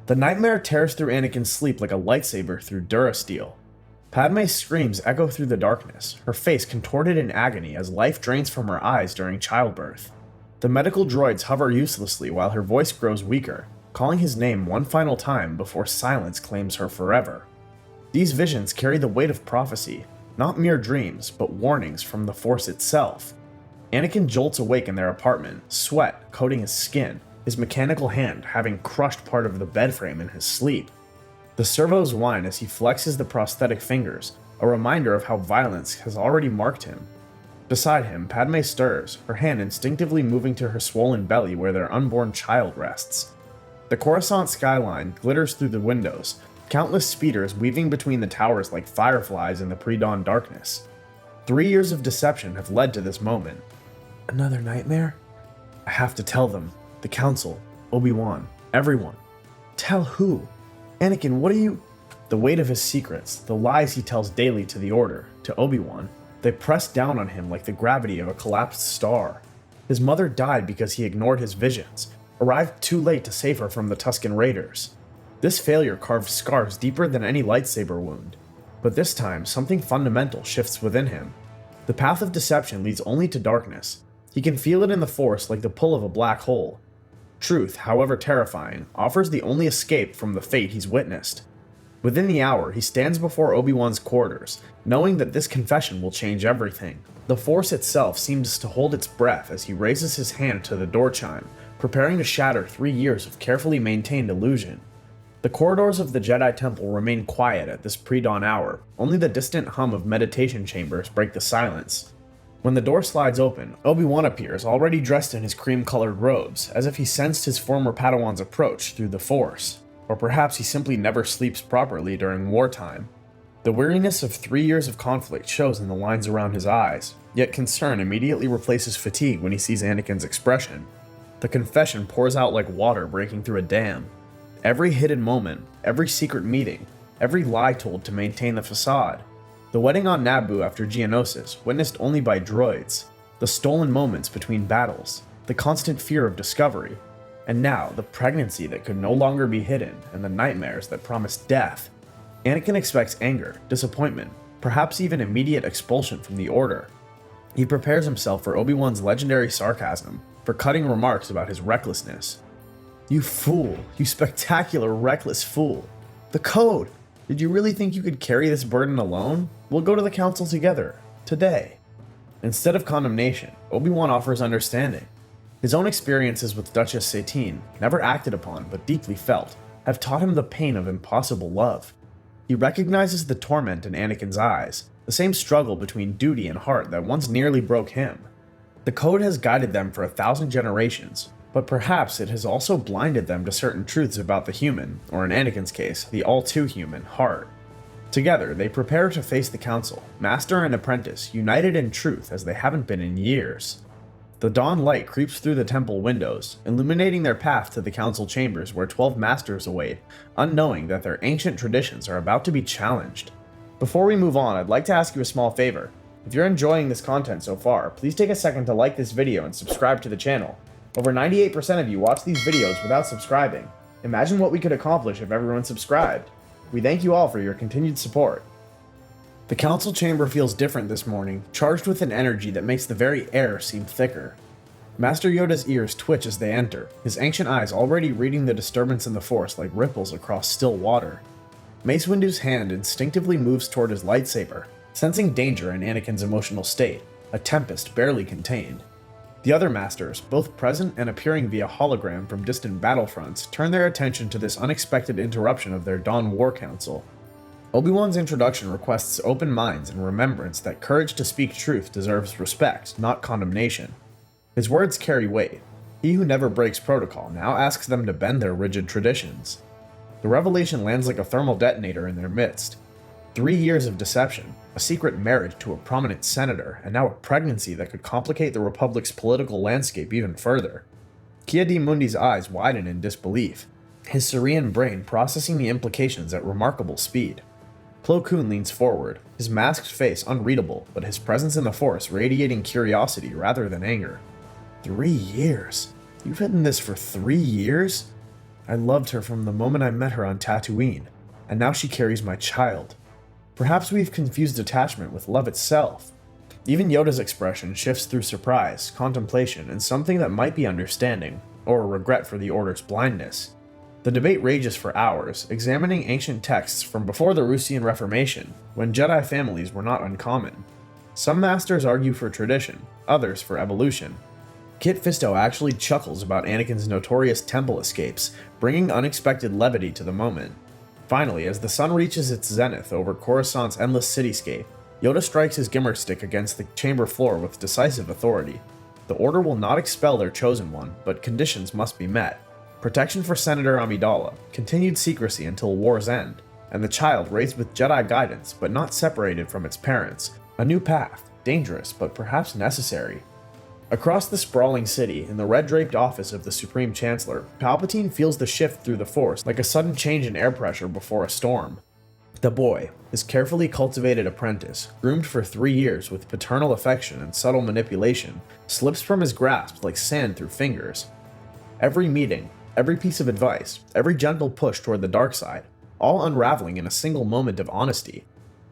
The nightmare tears through Anakin's sleep like a lightsaber through Durasteel. Padme's screams echo through the darkness, her face contorted in agony as life drains from her eyes during childbirth. The medical droids hover uselessly while her voice grows weaker, calling his name one final time before silence claims her forever. These visions carry the weight of prophecy, not mere dreams, but warnings from the Force itself. Anakin jolts awake in their apartment, sweat coating his skin, his mechanical hand having crushed part of the bed frame in his sleep. The servos whine as he flexes the prosthetic fingers, a reminder of how violence has already marked him. Beside him, Padme stirs, her hand instinctively moving to her swollen belly where their unborn child rests. The Coruscant skyline glitters through the windows, countless speeders weaving between the towers like fireflies in the pre-dawn darkness. 3 years of deception have led to this moment. Another nightmare? I have to tell them. The Council, Obi-Wan, everyone. Tell who? Anakin, what are you? The weight of his secrets, the lies he tells daily to the Order, to Obi-Wan, they press down on him like the gravity of a collapsed star. His mother died because he ignored his visions, arrived too late to save her from the Tusken Raiders. This failure carved scars deeper than any lightsaber wound. But this time, something fundamental shifts within him. The path of deception leads only to darkness. He can feel it in the Force like the pull of a black hole. Truth, however terrifying, offers the only escape from the fate he's witnessed. Within the hour, he stands before Obi-Wan's quarters, knowing that this confession will change everything. The Force itself seems to hold its breath as he raises his hand to the door chime, preparing to shatter 3 years of carefully maintained illusion. The corridors of the Jedi Temple remain quiet at this pre-dawn hour, only the distant hum of meditation chambers break the silence. When the door slides open, Obi-Wan appears, already dressed in his cream-colored robes, as if he sensed his former Padawan's approach through the Force. Or perhaps he simply never sleeps properly during wartime. The weariness of 3 years of conflict shows in the lines around his eyes, yet concern immediately replaces fatigue when he sees Anakin's expression. The confession pours out like water breaking through a dam. Every hidden moment, every secret meeting, every lie told to maintain the facade. The wedding on Naboo after Geonosis, witnessed only by droids, the stolen moments between battles, the constant fear of discovery, and now the pregnancy that could no longer be hidden and the nightmares that promised death. Anakin expects anger, disappointment, perhaps even immediate expulsion from the Order. He prepares himself for Obi-Wan's legendary sarcasm, for cutting remarks about his recklessness. You fool, you spectacular reckless fool. The code! Did you really think you could carry this burden alone? We'll go to the Council together, today. Instead of condemnation, Obi-Wan offers understanding. His own experiences with Duchess Satine, never acted upon but deeply felt, have taught him the pain of impossible love. He recognizes the torment in Anakin's eyes, the same struggle between duty and heart that once nearly broke him. The code has guided them for 1,000 generations, but perhaps it has also blinded them to certain truths about the human, or in Anakin's case, the all-too-human, heart. Together, they prepare to face the Council, master and apprentice, united in truth as they haven't been in years. The dawn light creeps through the temple windows, illuminating their path to the Council chambers where 12 masters await, unknowing that their ancient traditions are about to be challenged. Before we move on, I'd like to ask you a small favor. If you're enjoying this content so far, please take a second to like this video and subscribe to the channel. Over 98% of you watch these videos without subscribing. Imagine what we could accomplish if everyone subscribed. We thank you all for your continued support. The Council chamber feels different this morning, charged with an energy that makes the very air seem thicker. Master Yoda's ears twitch as they enter, his ancient eyes already reading the disturbance in the Force like ripples across still water. Mace Windu's hand instinctively moves toward his lightsaber, sensing danger in Anakin's emotional state, a tempest barely contained. The other masters, both present and appearing via hologram from distant battlefronts, turn their attention to this unexpected interruption of their Dawn War Council. Obi-Wan's introduction requests open minds and remembrance that courage to speak truth deserves respect, not condemnation. His words carry weight. He who never breaks protocol now asks them to bend their rigid traditions. The revelation lands like a thermal detonator in their midst. 3 years of deception, a secret marriage to a prominent senator, and now a pregnancy that could complicate the Republic's political landscape even further. Ki-Adi-Mundi's eyes widen in disbelief, his serene brain processing the implications at remarkable speed. Plo Koon leans forward, his masked face unreadable, but his presence in the Force radiating curiosity rather than anger. 3 years? You've hidden this for 3 years? I loved her from the moment I met her on Tatooine, and now she carries my child. Perhaps we've confused attachment with love itself. Even Yoda's expression shifts through surprise, contemplation, and something that might be understanding, or regret for the Order's blindness. The debate rages for hours, examining ancient texts from before the Rusian Reformation, when Jedi families were not uncommon. Some masters argue for tradition, others for evolution. Kit Fisto actually chuckles about Anakin's notorious temple escapes, bringing unexpected levity to the moment. Finally, as the sun reaches its zenith over Coruscant's endless cityscape, Yoda strikes his gimmer stick against the chamber floor with decisive authority. The Order will not expel their chosen one, but conditions must be met. Protection for Senator Amidala, continued secrecy until war's end, and the child raised with Jedi guidance but not separated from its parents. A new path, dangerous but perhaps necessary. Across the sprawling city, in the red-draped office of the Supreme Chancellor, Palpatine feels the shift through the Force like a sudden change in air pressure before a storm. The boy, his carefully cultivated apprentice, groomed for 3 years with paternal affection and subtle manipulation, slips from his grasp like sand through fingers. Every meeting, every piece of advice, every gentle push toward the dark side, all unraveling in a single moment of honesty.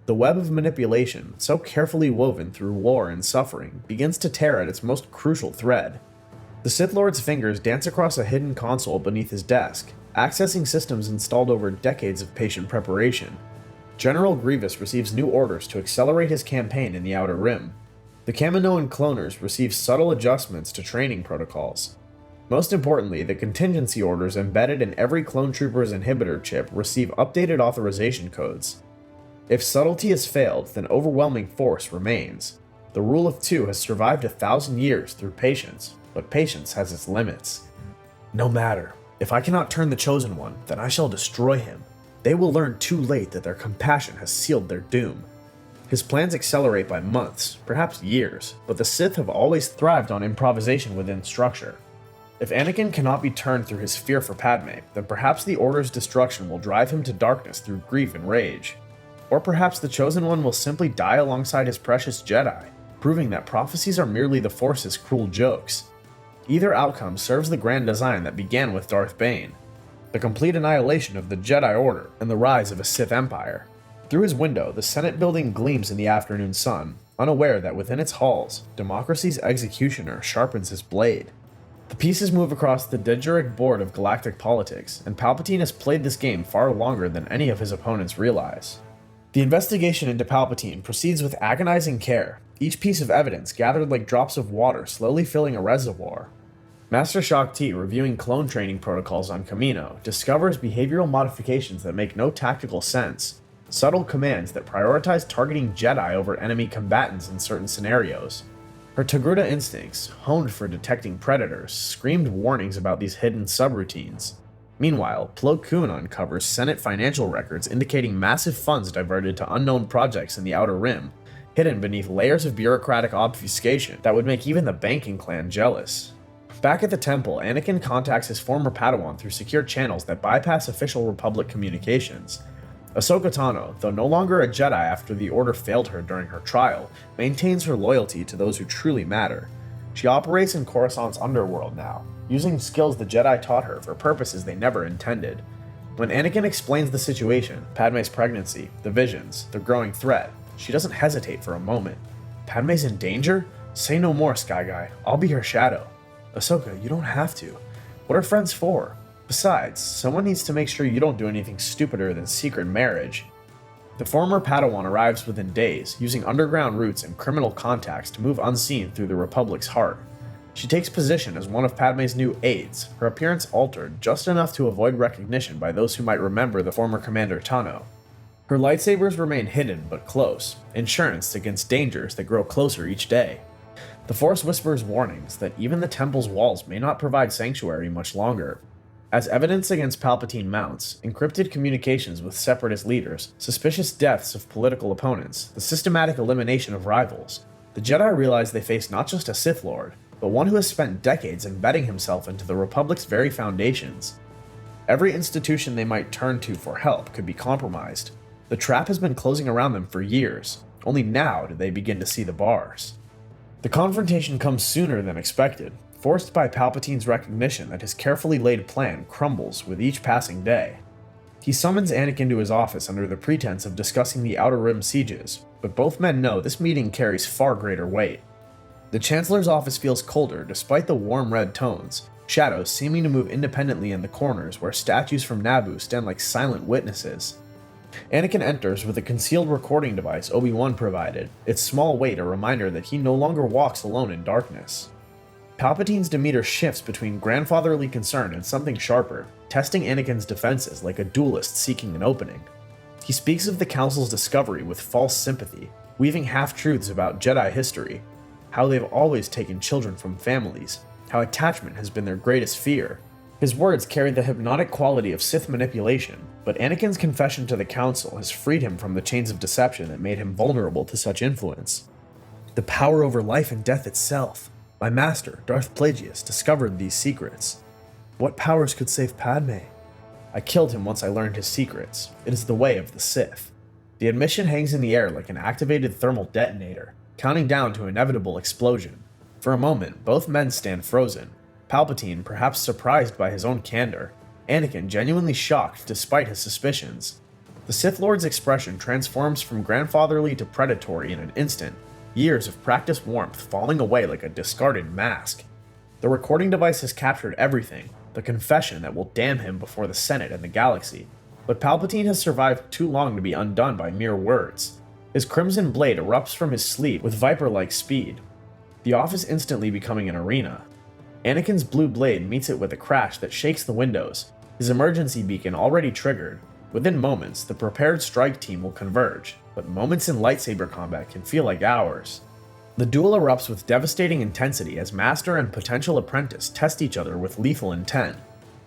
The web of manipulation, so carefully woven through war and suffering, begins to tear at its most crucial thread. The Sith Lord's fingers dance across a hidden console beneath his desk, accessing systems installed over decades of patient preparation. General Grievous receives new orders to accelerate his campaign in the Outer Rim. The Kaminoan cloners receive subtle adjustments to training protocols. Most importantly, the contingency orders embedded in every clone trooper's inhibitor chip receive updated authorization codes. If subtlety has failed, then overwhelming force remains. The rule of 2 has survived 1,000 years through patience, but patience has its limits. No matter. If I cannot turn the Chosen One, then I shall destroy him. They will learn too late that their compassion has sealed their doom. His plans accelerate by months, perhaps years, but the Sith have always thrived on improvisation within structure. If Anakin cannot be turned through his fear for Padme, then perhaps the Order's destruction will drive him to darkness through grief and rage. Or perhaps the Chosen One will simply die alongside his precious Jedi, proving that prophecies are merely the Force's cruel jokes. Either outcome serves the grand design that began with Darth Bane, the complete annihilation of the Jedi Order and the rise of a Sith Empire. Through his window, the Senate building gleams in the afternoon sun, unaware that within its halls, democracy's executioner sharpens his blade. The pieces move across the Dejeric board of galactic politics, and Palpatine has played this game far longer than any of his opponents realize. The investigation into Palpatine proceeds with agonizing care, each piece of evidence gathered like drops of water slowly filling a reservoir. Master Shaak Ti, reviewing clone training protocols on Kamino, discovers behavioral modifications that make no tactical sense, subtle commands that prioritize targeting Jedi over enemy combatants in certain scenarios. Her Togruta instincts, honed for detecting predators, screamed warnings about these hidden subroutines. Meanwhile, Plo Koon uncovers Senate financial records indicating massive funds diverted to unknown projects in the Outer Rim, hidden beneath layers of bureaucratic obfuscation that would make even the banking clan jealous. Back at the temple, Anakin contacts his former Padawan through secure channels that bypass official Republic communications. Ahsoka Tano, though no longer a Jedi after the Order failed her during her trial, maintains her loyalty to those who truly matter. She operates in Coruscant's underworld now, using skills the Jedi taught her for purposes they never intended. When Anakin explains the situation, Padme's pregnancy, the visions, the growing threat, she doesn't hesitate for a moment. Padme's in danger? Say no more, Sky Guy. I'll be her shadow. Ahsoka, you don't have to. What are friends for? Besides, someone needs to make sure you don't do anything stupider than secret marriage. The former Padawan arrives within days, using underground routes and criminal contacts to move unseen through the Republic's heart. She takes position as one of Padme's new aides, her appearance altered just enough to avoid recognition by those who might remember the former Commander Tano. Her lightsabers remain hidden but close, insurance against dangers that grow closer each day. The Force whispers warnings that even the temple's walls may not provide sanctuary much longer. As evidence against Palpatine mounts, encrypted communications with separatist leaders, suspicious deaths of political opponents, the systematic elimination of rivals, the Jedi realize they face not just a Sith Lord, but one who has spent decades embedding himself into the Republic's very foundations. Every institution they might turn to for help could be compromised. The trap has been closing around them for years. Only now do they begin to see the bars. The confrontation comes sooner than expected. forced by Palpatine's recognition that his carefully laid plan crumbles with each passing day. He summons Anakin to his office under the pretense of discussing the Outer Rim sieges, but both men know this meeting carries far greater weight. The Chancellor's office feels colder despite the warm red tones, shadows seeming to move independently in the corners where statues from Naboo stand like silent witnesses. Anakin enters with a concealed recording device Obi-Wan provided, its small weight a reminder that he no longer walks alone in darkness. Palpatine's demeanor shifts between grandfatherly concern and something sharper, testing Anakin's defenses like a duelist seeking an opening. He speaks of the Council's discovery with false sympathy, weaving half-truths about Jedi history, how they've always taken children from families, how attachment has been their greatest fear. His words carry the hypnotic quality of Sith manipulation, but Anakin's confession to the Council has freed him from the chains of deception that made him vulnerable to such influence. The power over life and death itself. My master, Darth Plagueis, discovered these secrets. What powers could save Padme? I killed him once I learned his secrets. It is the way of the Sith. The admission hangs in the air like an activated thermal detonator, counting down to inevitable explosion. For a moment, both men stand frozen. Palpatine perhaps surprised by his own candor, Anakin genuinely shocked despite his suspicions. The Sith Lord's expression transforms from grandfatherly to predatory in an instant, years of practiced warmth falling away like a discarded mask. The recording device has captured everything, the confession that will damn him before the Senate and the galaxy. But Palpatine has survived too long to be undone by mere words. His crimson blade erupts from his sleeve with viper-like speed, the office instantly becoming an arena. Anakin's blue blade meets it with a crash that shakes the windows, his emergency beacon already triggered. Within moments, the prepared strike team will converge, but moments in lightsaber combat can feel like hours. The duel erupts with devastating intensity as master and potential apprentice test each other with lethal intent.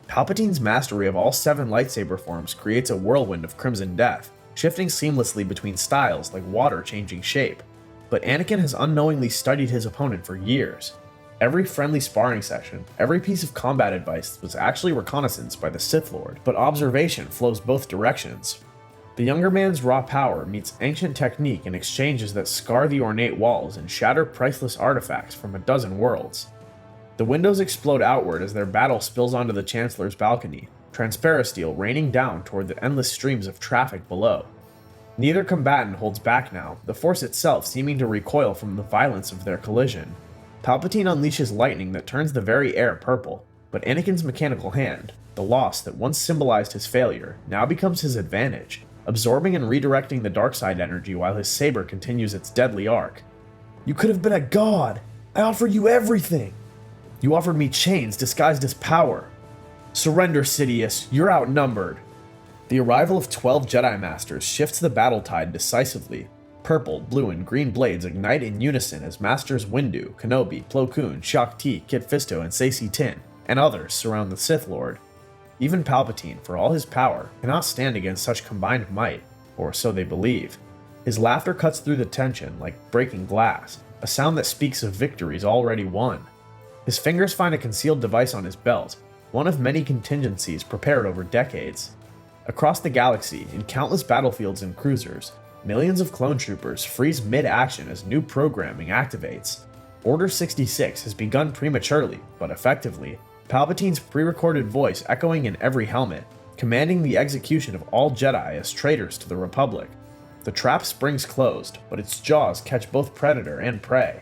Palpatine's mastery of all 7 lightsaber forms creates a whirlwind of crimson death, shifting seamlessly between styles like water changing shape. But Anakin has unknowingly studied his opponent for years. Every friendly sparring session, every piece of combat advice was actually reconnaissance by the Sith Lord, but observation flows both directions. The younger man's raw power meets ancient technique in exchanges that scar the ornate walls and shatter priceless artifacts from a dozen worlds. The windows explode outward as their battle spills onto the Chancellor's balcony, transparisteel raining down toward the endless streams of traffic below. Neither combatant holds back now, the Force itself seeming to recoil from the violence of their collision. Palpatine unleashes lightning that turns the very air purple, but Anakin's mechanical hand, the loss that once symbolized his failure, now becomes his advantage, absorbing and redirecting the dark side energy while his saber continues its deadly arc. You could have been a god! I offered you everything! You offered me chains disguised as power. Surrender, Sidious, you're outnumbered. The arrival of 12 Jedi Masters shifts the battle tide decisively. Purple, blue, and green blades ignite in unison as Masters Windu, Kenobi, Plo Koon, Shaak Ti, Kit Fisto, and Saesee Tiin, and others surround the Sith Lord. Even Palpatine, for all his power, cannot stand against such combined might, or so they believe. His laughter cuts through the tension like breaking glass, a sound that speaks of victories already won. His fingers find a concealed device on his belt, one of many contingencies prepared over decades. Across the galaxy, in countless battlefields and cruisers, millions of clone troopers freeze mid-action as new programming activates. Order 66 has begun prematurely, but effectively, Palpatine's pre-recorded voice echoing in every helmet, commanding the execution of all Jedi as traitors to the Republic. The trap springs closed, but its jaws catch both predator and prey.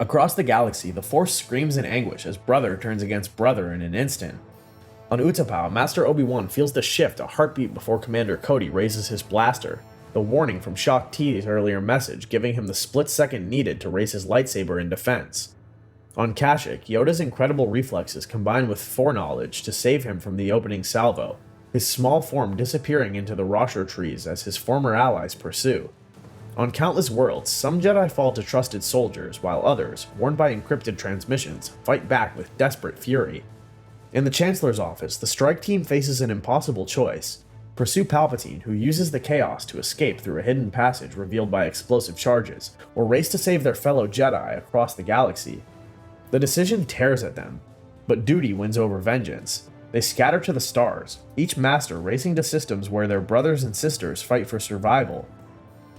Across the galaxy, the Force screams in anguish as brother turns against brother in an instant. On Utapau, Master Obi-Wan feels the shift a heartbeat before Commander Cody raises his blaster, the warning from Shaak Ti's earlier message giving him the split second needed to raise his lightsaber in defense. On Kashyyyk, Yoda's incredible reflexes combine with foreknowledge to save him from the opening salvo, his small form disappearing into the Rosher trees as his former allies pursue. On countless worlds, some Jedi fall to trusted soldiers, while others, warned by encrypted transmissions, fight back with desperate fury. In the Chancellor's office, the strike team faces an impossible choice: pursue Palpatine, who uses the chaos to escape through a hidden passage revealed by explosive charges, or race to save their fellow Jedi across the galaxy. The decision tears at them, but duty wins over vengeance. They scatter to the stars, each master racing to systems where their brothers and sisters fight for survival.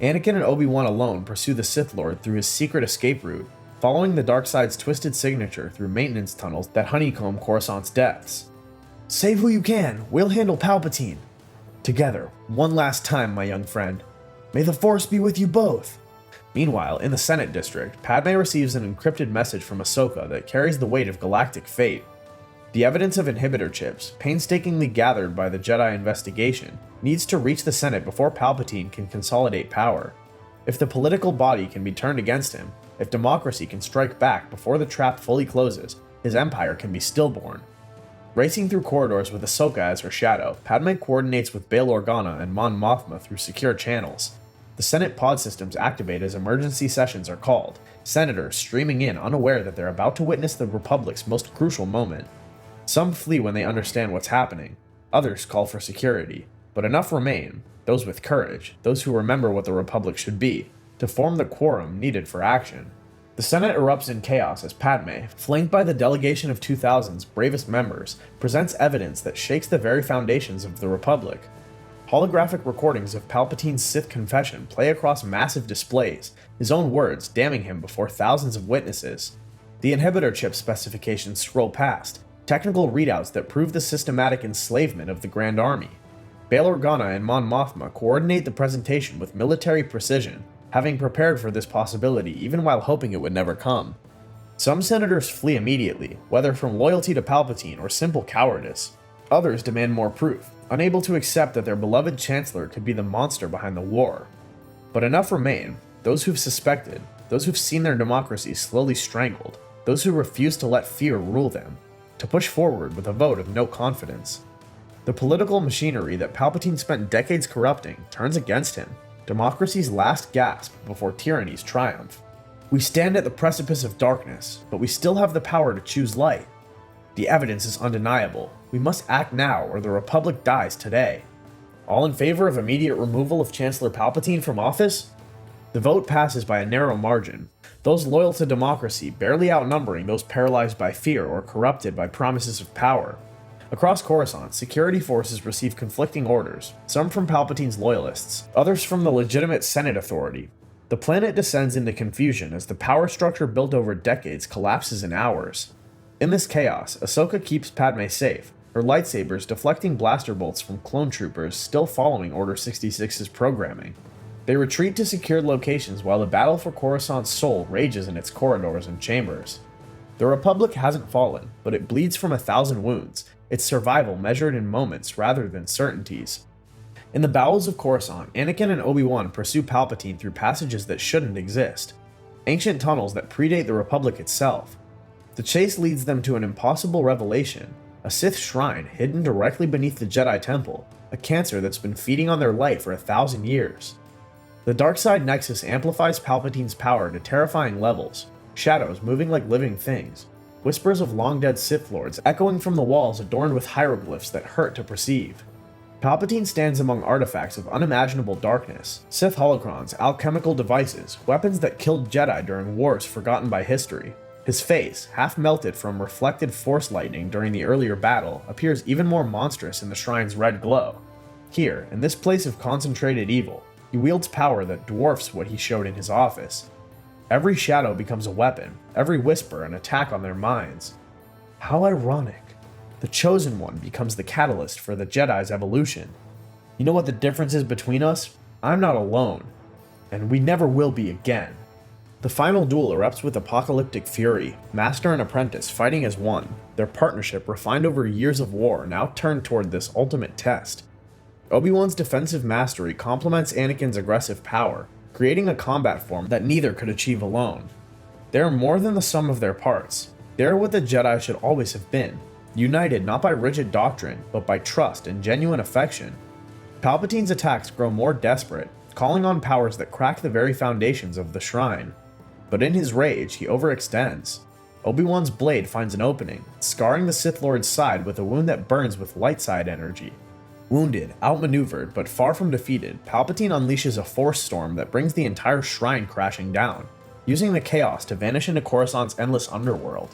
Anakin and Obi-Wan alone pursue the Sith Lord through his secret escape route, following the dark side's twisted signature through maintenance tunnels that honeycomb Coruscant's depths. Save who you can, we'll handle Palpatine. Together, one last time, my young friend. May the Force be with you both. Meanwhile, in the Senate District, Padme receives an encrypted message from Ahsoka that carries the weight of galactic fate. The evidence of inhibitor chips, painstakingly gathered by the Jedi investigation, needs to reach the Senate before Palpatine can consolidate power. If the political body can be turned against him, if democracy can strike back before the trap fully closes, his empire can be stillborn. Racing through corridors with Ahsoka as her shadow, Padme coordinates with Bail Organa and Mon Mothma through secure channels. The Senate pod systems activate as emergency sessions are called, senators streaming in unaware that they're about to witness the Republic's most crucial moment. Some flee when they understand what's happening, others call for security, but enough remain, those with courage, those who remember what the Republic should be, to form the quorum needed for action. The Senate erupts in chaos as Padme, flanked by the delegation of 2000's bravest members, presents evidence that shakes the very foundations of the Republic. Holographic recordings of Palpatine's Sith confession play across massive displays, his own words damning him before thousands of witnesses. The inhibitor chip specifications scroll past, technical readouts that prove the systematic enslavement of the Grand Army. Bail Organa and Mon Mothma coordinate the presentation with military precision, having prepared for this possibility even while hoping it would never come. Some senators flee immediately, whether from loyalty to Palpatine or simple cowardice. Others demand more proof, unable to accept that their beloved Chancellor could be the monster behind the war. But enough remain, those who've suspected, those who've seen their democracy slowly strangled, those who refuse to let fear rule them, to push forward with a vote of no confidence. The political machinery that Palpatine spent decades corrupting turns against him, democracy's last gasp before tyranny's triumph. We stand at the precipice of darkness, but we still have the power to choose light. The evidence is undeniable. We must act now or the Republic dies today. All in favor of immediate removal of Chancellor Palpatine from office? The vote passes by a narrow margin, those loyal to democracy barely outnumbering those paralyzed by fear or corrupted by promises of power. Across Coruscant, security forces receive conflicting orders, some from Palpatine's loyalists, others from the legitimate Senate authority. The planet descends into confusion as the power structure built over decades collapses in hours. In this chaos, Ahsoka keeps Padme safe, her lightsabers deflecting blaster bolts from clone troopers still following Order 66's programming. They retreat to secured locations while the battle for Coruscant's soul rages in its corridors and chambers. The Republic hasn't fallen, but it bleeds from 1,000 wounds, its survival measured in moments rather than certainties. In the bowels of Coruscant, Anakin and Obi-Wan pursue Palpatine through passages that shouldn't exist, ancient tunnels that predate the Republic itself. The chase leads them to an impossible revelation, a Sith shrine hidden directly beneath the Jedi Temple, a cancer that's been feeding on their light for 1,000 years. The dark-side nexus amplifies Palpatine's power to terrifying levels, shadows moving like living things, whispers of long-dead Sith Lords echoing from the walls adorned with hieroglyphs that hurt to perceive. Palpatine stands among artifacts of unimaginable darkness, Sith holocrons, alchemical devices, weapons that killed Jedi during wars forgotten by history. His face, half melted from reflected force lightning during the earlier battle, appears even more monstrous in the shrine's red glow. Here, in this place of concentrated evil, he wields power that dwarfs what he showed in his office. Every shadow becomes a weapon, every whisper an attack on their minds. How ironic. The Chosen One becomes the catalyst for the Jedi's evolution. You know what the difference is between us? I'm not alone. And we never will be again. The final duel erupts with apocalyptic fury, master and apprentice fighting as one, their partnership refined over years of war now turned toward this ultimate test. Obi-Wan's defensive mastery complements Anakin's aggressive power, creating a combat form that neither could achieve alone. They are more than the sum of their parts. They are what the Jedi should always have been, united not by rigid doctrine, but by trust and genuine affection. Palpatine's attacks grow more desperate, calling on powers that crack the very foundations of the shrine. But in his rage, he overextends. Obi-Wan's blade finds an opening, scarring the Sith Lord's side with a wound that burns with light side energy. Wounded, outmaneuvered, but far from defeated, Palpatine unleashes a force storm that brings the entire shrine crashing down, using the chaos to vanish into Coruscant's endless underworld.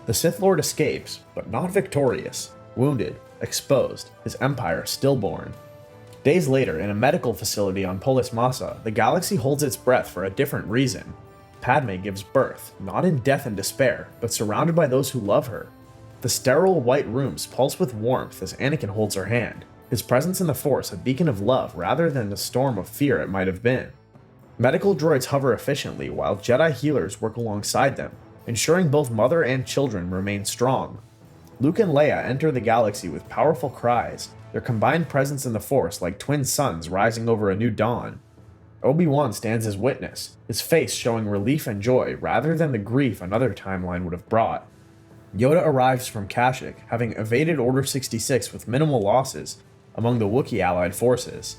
The Sith Lord escapes, but not victorious. Wounded, exposed, his empire stillborn. Days later, in a medical facility on Polis Massa, the galaxy holds its breath for a different reason. Padme gives birth, not in death and despair, but surrounded by those who love her. The sterile white rooms pulse with warmth as Anakin holds her hand, his presence in the Force a beacon of love rather than the storm of fear it might have been. Medical droids hover efficiently while Jedi healers work alongside them, ensuring both mother and children remain strong. Luke and Leia enter the galaxy with powerful cries, their combined presence in the Force like twin suns rising over a new dawn. Obi-Wan stands as witness, his face showing relief and joy rather than the grief another timeline would have brought. Yoda arrives from Kashyyyk, having evaded Order 66 with minimal losses among the Wookiee allied forces.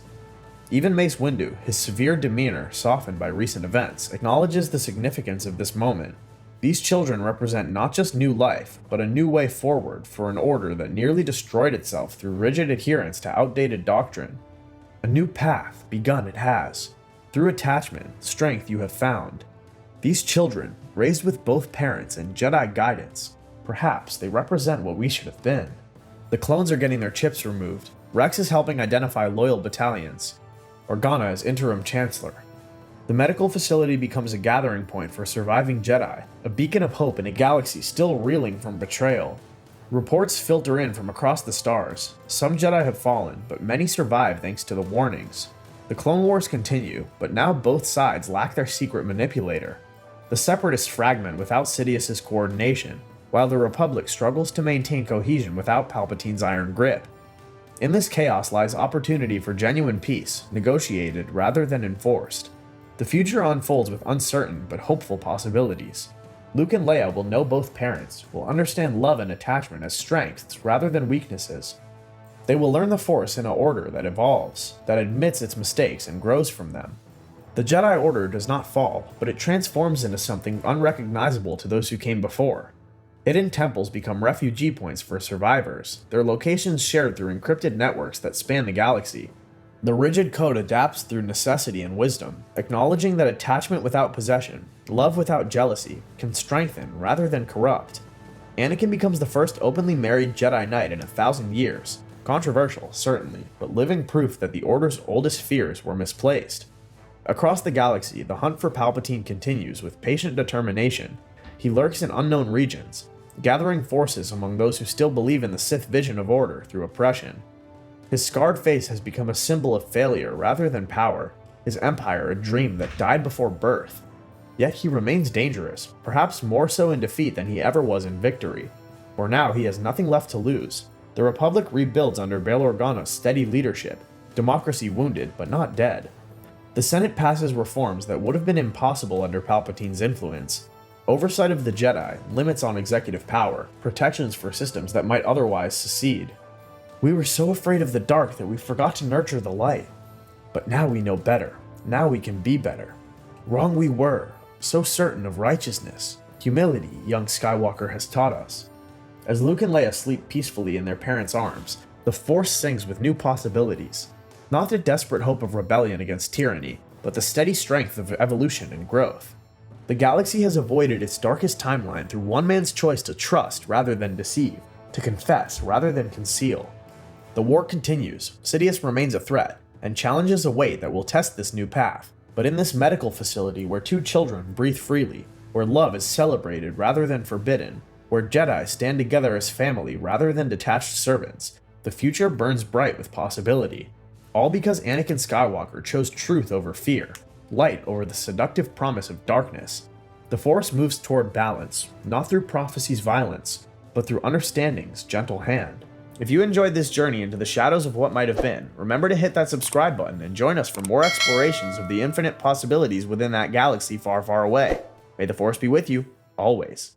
Even Mace Windu, his severe demeanor softened by recent events, acknowledges the significance of this moment. These children represent not just new life, but a new way forward for an order that nearly destroyed itself through rigid adherence to outdated doctrine. A new path begun it has. Through attachment, strength you have found. These children, raised with both parents and Jedi guidance, perhaps they represent what we should have been. The clones are getting their chips removed. Rex is helping identify loyal battalions. Organa is interim chancellor. The medical facility becomes a gathering point for surviving Jedi, a beacon of hope in a galaxy still reeling from betrayal. Reports filter in from across the stars. Some Jedi have fallen, but many survive thanks to the warnings. The Clone Wars continue, but now both sides lack their secret manipulator. The Separatists fragment without Sidious' coordination, while the Republic struggles to maintain cohesion without Palpatine's iron grip. In this chaos lies opportunity for genuine peace, negotiated rather than enforced. The future unfolds with uncertain but hopeful possibilities. Luke and Leia will know both parents, will understand love and attachment as strengths rather than weaknesses. They will learn the Force in an order that evolves, that admits its mistakes and grows from them. The Jedi Order does not fall, but it transforms into something unrecognizable to those who came before. Hidden temples become refugee points for survivors, their locations shared through encrypted networks that span the galaxy. The rigid code adapts through necessity and wisdom, acknowledging that attachment without possession, love without jealousy, can strengthen rather than corrupt. Anakin becomes the first openly married Jedi Knight in 1,000 years. Controversial, certainly, but living proof that the Order's oldest fears were misplaced. Across the galaxy, the hunt for Palpatine continues with patient determination. He lurks in unknown regions, gathering forces among those who still believe in the Sith vision of order through oppression. His scarred face has become a symbol of failure rather than power, his empire a dream that died before birth. Yet he remains dangerous, perhaps more so in defeat than he ever was in victory. For now he has nothing left to lose. The Republic rebuilds under Bail Organa's steady leadership, democracy wounded but not dead. The Senate passes reforms that would have been impossible under Palpatine's influence. Oversight of the Jedi, limits on executive power, protections for systems that might otherwise secede. We were so afraid of the dark that we forgot to nurture the light. But now we know better. Now we can be better. Wrong we were, so certain of righteousness. Humility, young Skywalker has taught us. As Luke and Leia sleep peacefully in their parents' arms, the Force sings with new possibilities. Not the desperate hope of rebellion against tyranny, but the steady strength of evolution and growth. The galaxy has avoided its darkest timeline through one man's choice to trust rather than deceive, to confess rather than conceal. The war continues, Sidious remains a threat, and challenges await that will test this new path. But in this medical facility where two children breathe freely, where love is celebrated rather than forbidden, where Jedi stand together as family rather than detached servants, the future burns bright with possibility. All because Anakin Skywalker chose truth over fear, light over the seductive promise of darkness. The Force moves toward balance, not through prophecy's violence, but through understanding's gentle hand. If you enjoyed this journey into the shadows of what might have been, remember to hit that subscribe button and join us for more explorations of the infinite possibilities within that galaxy far, far away. May the Force be with you, always.